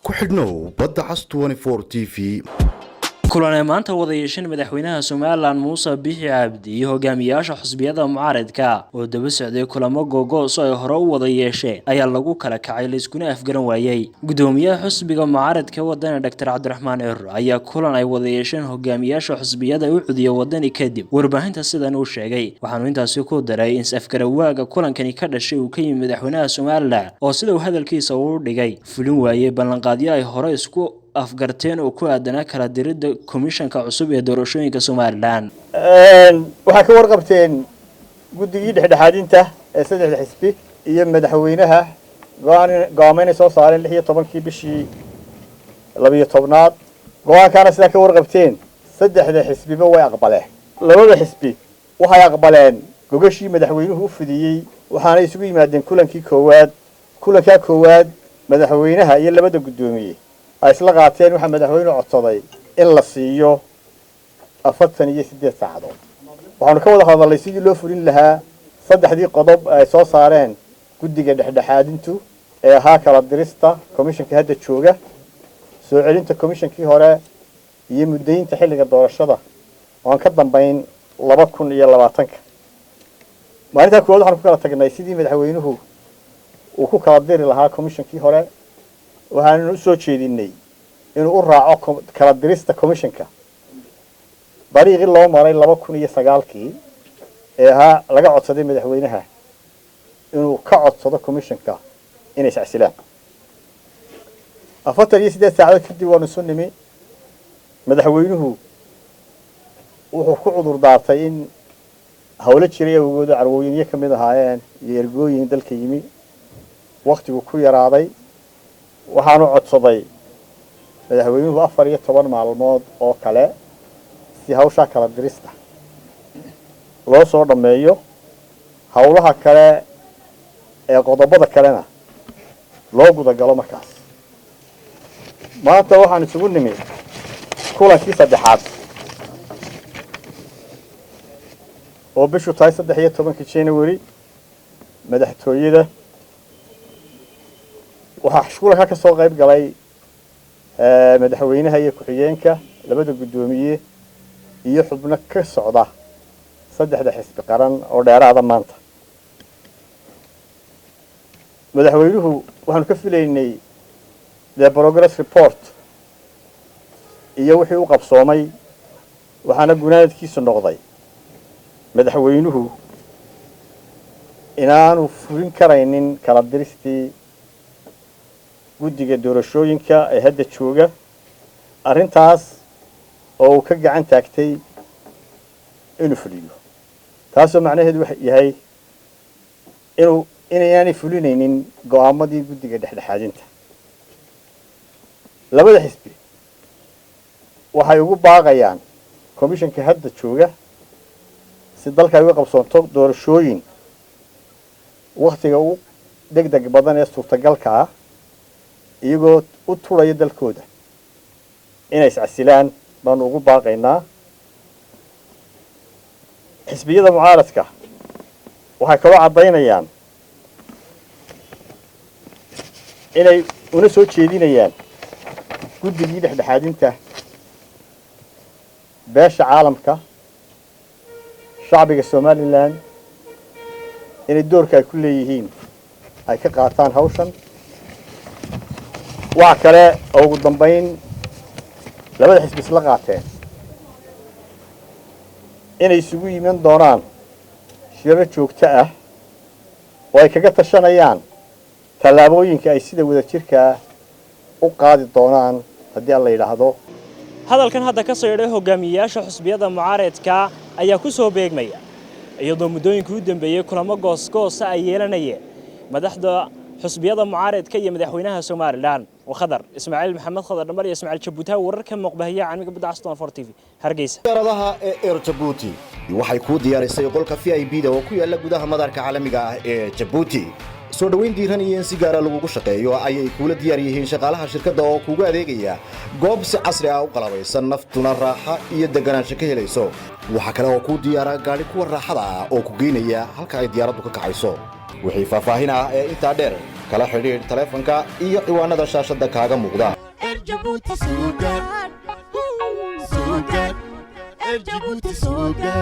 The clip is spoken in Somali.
ku xidhnow badda cas 24 TV. kulan maanta wada yeesheen madaxweynaha Soomaaliland Muuse Biixi Cabdi iyo hogaamiyaasha xisbiyada mucaaradka oo daba socday kulamo go'go'an oo ay hore u wada yeesheen ayaa lagu kala kacay liiskuna afgaran waayay gudoomiyaha xisbiga mucaaradka wadana Dr. Cabdiraxmaan Eero ayaa kulan ay wada yeesheen hogaamiyaasha xisbiyada u cudiyo wadani kadib warbaahinta sidan uu sheegay waxaanu intaasi ku daray in afgarawaaga kulankani ka dhashay uu ka yimid madaxweynaha Soomaaliland oo sida uu hadalkiisa u dhigay fulin waayay ballanqaadyo ay hore isku afgarteen oo ku aadana kala diridda komishanka cusub ee doorashooyinka Soomaaliland waxa ka warqabteen guddigii dhexdhexaadinta ee saddexda xisbi iyo madaxweynaha go'aamayna soo saareen 16 bishii 12aad go'aankana sida ka warqabteen saddexda xisbiba way aqbaleen labada xisbi waxay aqbaleen gogashii madaxweynuhu u fidiyay waxaana isugu yimaadeen kulanka koowaad madaxweynaha iyo labada gudoomiye ay isla qaateen waxa madaxweynuhu codsaday in la siiyo 48 saacadood waxaanu ka wada hadalnay sidii loo fulin lahaa saddexdii qodob ay soo saareen guddiga dhexdhexaadintu ee ahaa kala dirista komishanka hadda jooga soo celinta komishankii hore iyo muddaynta xilliga doorashada oo aan ka dambayn 2020 maalinta koowaad waxaanu ku kala tagnay sidii madaxweynuhu uu ku kala diri lahaa komishankii hore waxaanu soo jeedinay inuu u raaco kala dirista komishanka bariiqii loo maray 2009 ee ahaa laga codsaday madaxweynaha inuu ka codsado komishanka inay iscasilaan 48 saacadood kadib waanu soo nimi madaxweynuhu wuxuu ku cudur daartay in hawlo jiray awgooda carwooyinyo ka mid ahaayeen iyo ergooyin dalka yimi waqtigu ku yaraaday waxaanu codsaday madaxweynuhu 14 maalmood oo kale si hawsha kala dirista loo soo dhameeyo hawlaha kale ee qodobada kalena loo guda galo markaas maanta waxaan isugu nimid kulankii saddexaad oo bishu tahay 13 January madaxtooyada waxa shaqada ka soo qayb galay madaxweynaha iyo ku-xigeenka labada gudoomiye iyo xubno ka socda saddexda xisbi qaran oo dheeraada maanta madaxweynuhu waxaanu ka filaynay the progress report iyo wixii uu qabsoomay waxaana gunaanadkiisu noqday madaxweynuhu inaanu fulin karaynin kala diristii guddiga doorashooyinka ee hadda jooga arintaas oo uu ka gacan taagtay inuu fuliyo taasoo macnaheedu waxa yahay inaanay fulinaynin go'aamadii guddiga dhexdhexaadinta labada xisbi waxay ugu baaqayaan komishanka hadda jooga si dalka ay uga qabsoonto doorashooyin waqtiga ugu degdeg badan ee suurtagalka ah iyagoo u turaya dalkooda inay iscasilaan baan ugu baaqaynaa xisbiyada mucaaradka waxay kaloo cadaynayaan inay una soo jeedinayaan guddigii dhexdhexaadinta beesha caalamka shacbiga Soomaaliland inay doorka ay ku leeyihiin ay ka qaataan hawshan waxa kale oo ugu dambeyn labada xisbi isla qaateen inay isugu yimaad doonaan shirar joogto ah oo ay kaga tashanayaan talaabooyinka ay sida wada jirka u qaadi doonaan haddii la yiraahdo hadalkan hadda ka soo yeedhay hogaamiyaasha xisbiyada mucaaradka ayaa ku soo beegmaya iyadoo muddooyinkii u dambeeyay kulamo goos ay yeelanayeen madaxda xisbiyada mucaaradka iyo madaxweynaha Soomaaliland وخضر إسماعيل محمد خضر دمر يا إسماعيل جبوتها ورك مقبهية عن مقبض عصتون فور تي في هرجيس diyaaradaha ee Djibouti waxay ku diyaarisay qolka VIP-da oo ku yaala gudaha madarka caalamiga ah ee Djibouti soo dhaweyn diiran iyo si gaar ah lagu shaqeeyo ayay kula diyaar yihiin shaqaalaha shirkadda oo kugu adeegaya goob si casri ah u qalabeysan naftuna raaxa iyo deganaansho ka helayso waxa kale oo ku diyaara gaari kuwa raaxada ah oo ku geynaya halka ay diyaaraddu ka kacayso wixii faahfaahin ah ee inta dheer kala xidhiidh taleefanka iyo ciwaanada shaashada kaaga muuqda. Djibouti Sugar.